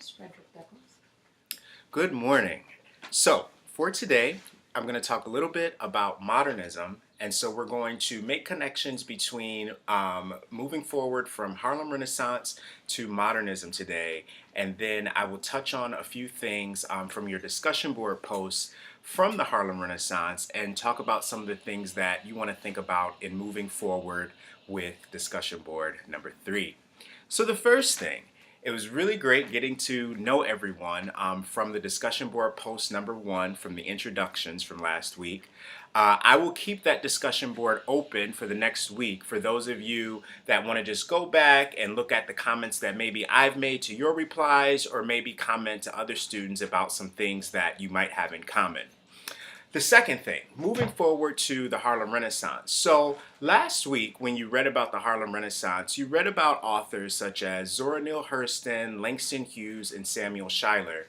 is Frederick Douglass. Good morning. So, for today, I'm going to talk a little bit about modernism. And so, we're going to make connections between moving forward from Harlem Renaissance to modernism today. And then I will touch on a few things from your discussion board posts from the Harlem Renaissance and talk about some of the things that you want to think about in moving forward with discussion board number 3. So, the first thing, it was really great getting to know everyone from the discussion board post number 1 from the introductions from last week. I will keep that discussion board open for the next week for those of you that want to just go back and look at the comments that maybe I've made to your replies, or maybe comment to other students about some things that you might have in common. The second thing, moving forward to the Harlem Renaissance. So last week, when you read about the Harlem Renaissance, you read about authors such as Zora Neale Hurston, Langston Hughes, and Samuel Schuyler.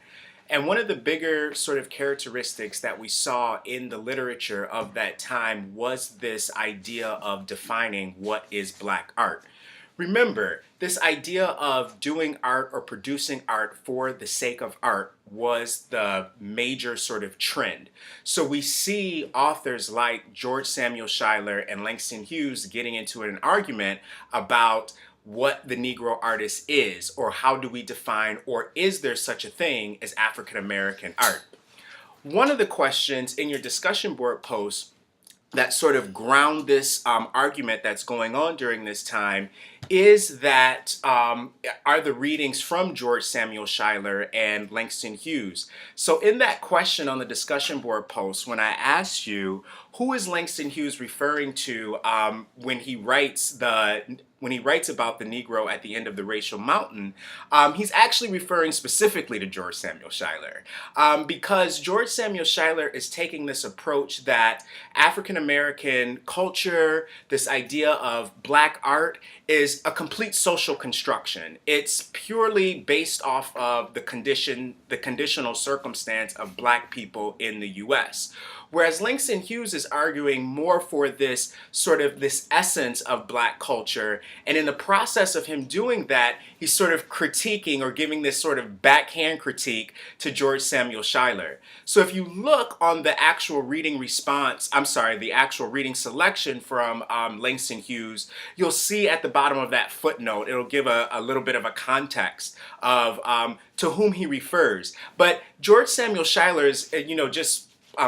And one of the bigger sort of characteristics that we saw in the literature of that time was this idea of defining what is black art. Remember, this idea of doing art or producing art for the sake of art was the major sort of trend. So we see authors like George Samuel Schuyler and Langston Hughes getting into an argument about what the Negro artist is, or how do we define, or is there such a thing as African American art? One of the questions in your discussion board post that sort of ground this argument that's going on during this time is that are the readings from George Samuel Schuyler and Langston Hughes. So in that question on the discussion board post, when I asked you, who is Langston Hughes referring to when he writes about the Negro at the end of the Racial Mountain, he's actually referring specifically to George Samuel Schuyler, because George Samuel Schuyler is taking this approach that African American culture, this idea of black art, is a complete social construction. It's purely based off of the conditional circumstance of black people in the U.S. Whereas Langston Hughes is arguing more for this essence of black culture, and in the process of him doing that, he's sort of critiquing or giving this sort of backhand critique to George Samuel Schuyler. So if you look on the actual reading the actual reading selection from Langston Hughes, you'll see at the bottom of that footnote, it'll give a little bit of a context of to whom he refers. But George Samuel Schuyler is,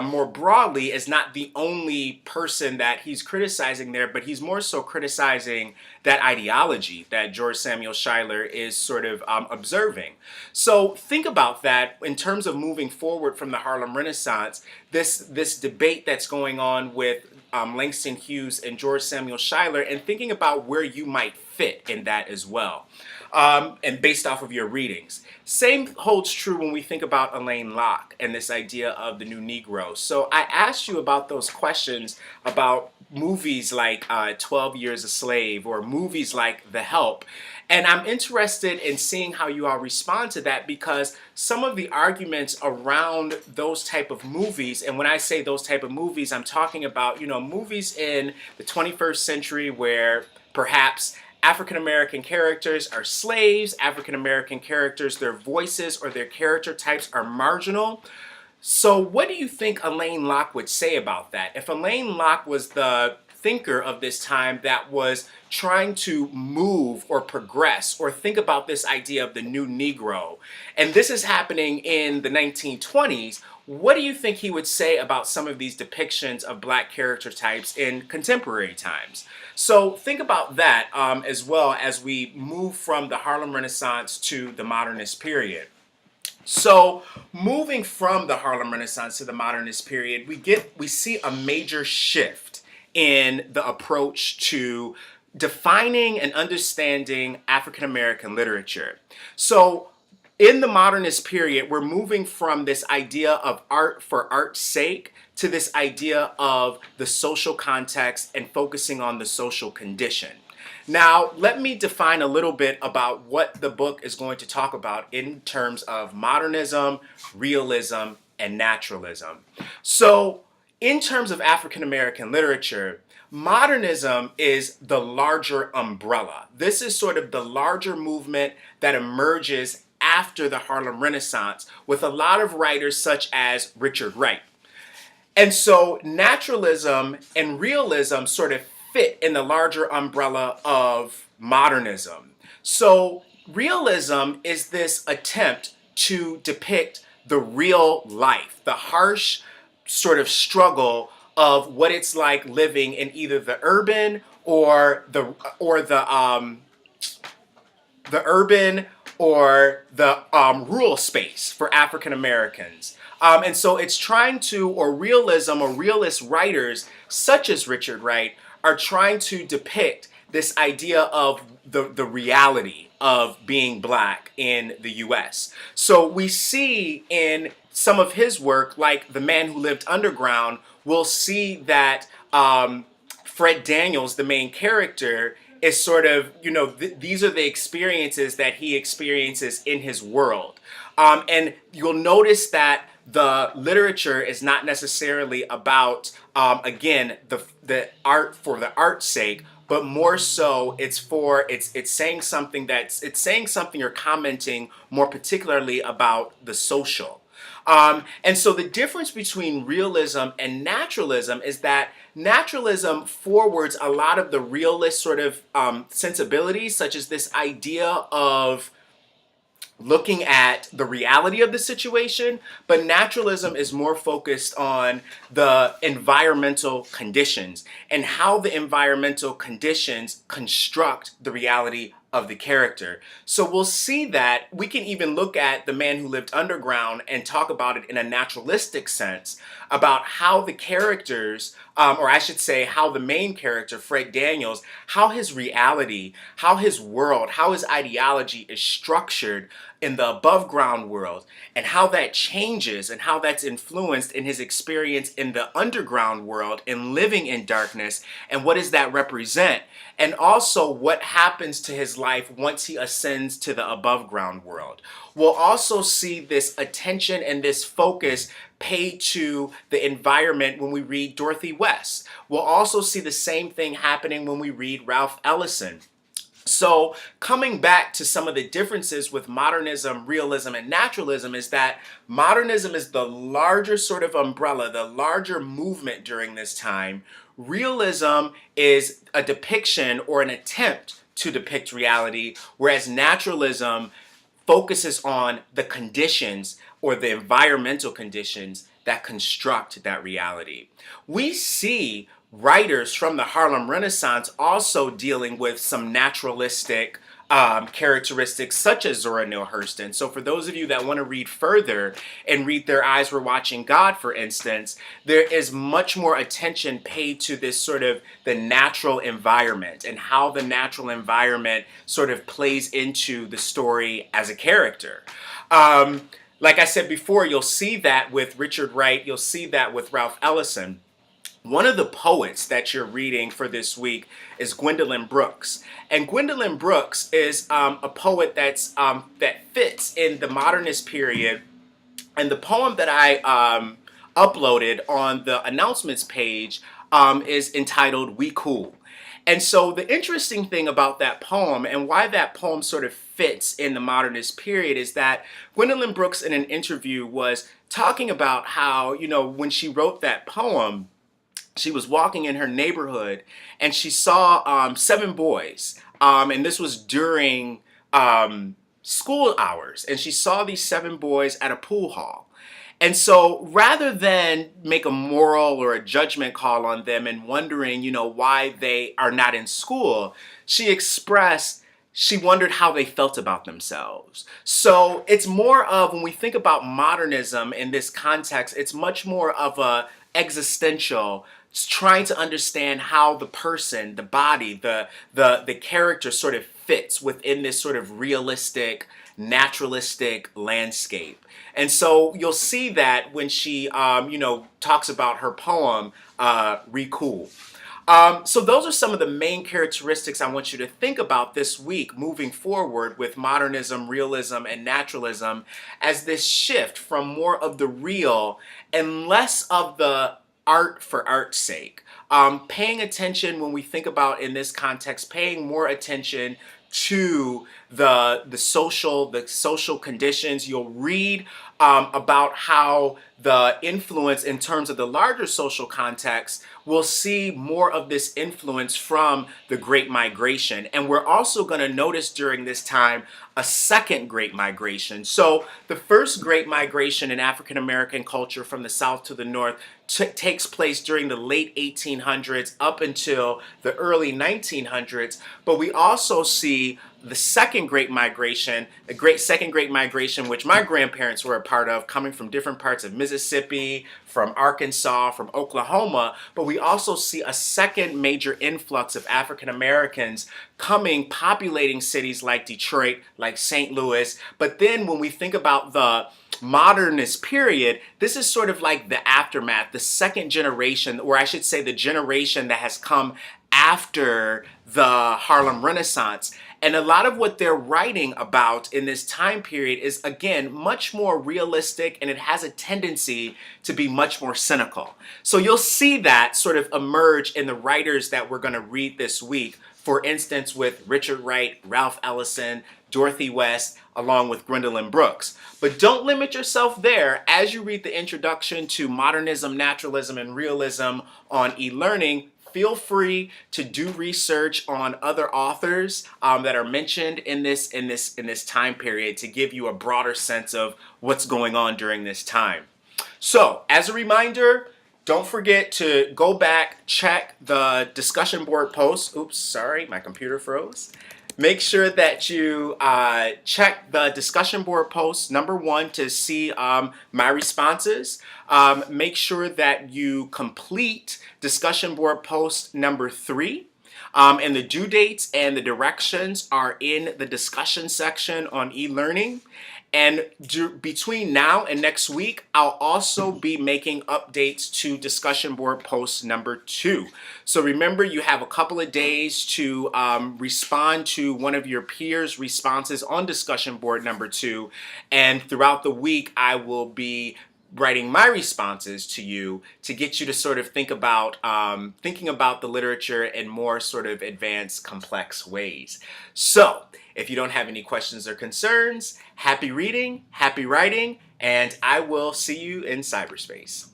more broadly, is not the only person that he's criticizing there, but he's more so criticizing that ideology that George Samuel Schuyler is sort of observing. So think about that in terms of moving forward from the Harlem Renaissance, this debate that's going on with Langston Hughes and George Samuel Schuyler, and thinking about where you might fit in that as well. And based off of your readings. Same holds true when we think about Alain Locke and this idea of the new Negro. So I asked you about those questions about movies like 12 Years a Slave or movies like The Help. And I'm interested in seeing how you all respond to that, because some of the arguments around those type of movies, and when I say those type of movies, I'm talking about, movies in the 21st century where perhaps African American characters are slaves, African American characters, their voices or their character types are marginal. So what do you think Alain Locke would say about that? If Alain Locke was the thinker of this time that was trying to move or progress or think about this idea of the new Negro, and this is happening in the 1920s, what do you think he would say about some of these depictions of black character types in contemporary times? So think about that as well as we move from the Harlem Renaissance to the modernist period. So moving from the Harlem Renaissance to the modernist period, we see a major shift in the approach to defining and understanding African American literature. So in the modernist period, we're moving from this idea of art for art's sake to this idea of the social context and focusing on the social condition. Now, let me define a little bit about what the book is going to talk about in terms of modernism, realism, and naturalism. So, in terms of African American literature, modernism is the larger umbrella. This is sort of the larger movement that emerges after the Harlem Renaissance with a lot of writers such as Richard Wright. And so naturalism and realism sort of fit in the larger umbrella of modernism. So realism is this attempt to depict the real life, the harsh sort of struggle of what it's like living in either the urban or the urban or the rural space for African Americans. And so it's trying to, or realism or realist writers such as Richard Wright are trying to depict this idea of the reality of being black in the US. So we see in some of his work, like The Man Who Lived Underground, we'll see that Fred Daniels, the main character, is sort of, these are the experiences that he experiences in his world. And you'll notice that the literature is not necessarily about, again, the art for the art's sake, but more so it's saying something or commenting more particularly about the social. And so the difference between realism and naturalism is that naturalism forwards a lot of the realist sort of sensibilities, such as this idea of looking at the reality of the situation, but naturalism is more focused on the environmental conditions and how the environmental conditions construct the reality of the character. So we'll see that we can even look at The Man Who Lived Underground and talk about it in a naturalistic sense about how the characters, or I should say how the main character, Fred Daniels, how his reality, how his world, how his ideology is structured in the above ground world, and how that changes and how that's influenced in his experience in the underground world and living in darkness, and what does that represent, and also what happens to his life once he ascends to the above ground world. We'll also see this attention and this focus paid to the environment when we read Dorothy West. We'll also see the same thing happening when we read Ralph Ellison. So coming back to some of the differences with modernism, realism, and naturalism is that modernism is the larger sort of umbrella, the larger movement during this time. Realism is a depiction or an attempt to depict reality, whereas naturalism focuses on the conditions or the environmental conditions that construct that reality. We see writers from the Harlem Renaissance also dealing with some naturalistic characteristics such as Zora Neale Hurston. So for those of you that want to read further and read Their Eyes Were Watching God, for instance, there is much more attention paid to this sort of the natural environment and how the natural environment sort of plays into the story as a character. Like I said before, you'll see that with Richard Wright, you'll see that with Ralph Ellison. One of the poets that you're reading for this week is Gwendolyn Brooks. And Gwendolyn Brooks is a poet that fits in the modernist period. And the poem that I uploaded on the announcements page is entitled We Cool. And so the interesting thing about that poem and why that poem sort of fits in the modernist period is that Gwendolyn Brooks in an interview was talking about how, when she wrote that poem, she was walking in her neighborhood and she saw 7 boys. And this was during school hours. And she saw these 7 boys at a pool hall. And so rather than make a moral or a judgment call on them and wondering, why they are not in school, she wondered how they felt about themselves. So it's more of, when we think about modernism in this context, it's much more of a existential, trying to understand how the person, the body, the character sort of fits within this sort of realistic, naturalistic landscape. And so you'll see that when she, talks about her poem, Recool. So those are some of the main characteristics I want you to think about this week moving forward with modernism, realism, and naturalism as this shift from more of the real and less of the art for art's sake. Paying attention when we think about in this context, paying more attention to the social conditions. You'll read about how the influence in terms of the larger social context, we'll see more of this influence from the Great Migration. And we're also going to notice during this time a second Great Migration. So the first Great Migration in African American culture from the South to the North takes place during the late 1800s up until the early 1900s. But we also see the second Great Migration, second Great Migration, which my grandparents were a part of, coming from different parts of Mississippi, from Arkansas, from Oklahoma. But we also see a second major influx of African Americans coming, populating cities like Detroit, like St. Louis. But then when we think about the modernist period, this is sort of like the aftermath, the second generation, or I should say the generation that has come after the Harlem Renaissance. And a lot of what they're writing about in this time period is, again, much more realistic, and it has a tendency to be much more cynical. So you'll see that sort of emerge in the writers that we're going to read this week. For instance, with Richard Wright, Ralph Ellison, Dorothy West, along with Gwendolyn Brooks. But don't limit yourself there. As you read the introduction to Modernism, Naturalism, and Realism on eLearning, feel free to do research on other authors that are mentioned in this time period to give you a broader sense of what's going on during this time. So, as a reminder, don't forget to go back, check the discussion board posts. Oops, sorry, my computer froze. Make sure that you check the discussion board post, number 1, to see my responses. Make sure that you complete discussion board post number 3. And the due dates and the directions are in the discussion section on eLearning. And between now and next week, I'll also be making updates to discussion board post number 2. So remember, you have a couple of days to respond to one of your peers' responses on discussion board number 2. And throughout the week, I will be writing my responses to you to get you to sort of think about thinking about the literature in more sort of advanced, complex ways. So if you don't have any questions or concerns, happy reading, happy writing, and I will see you in cyberspace.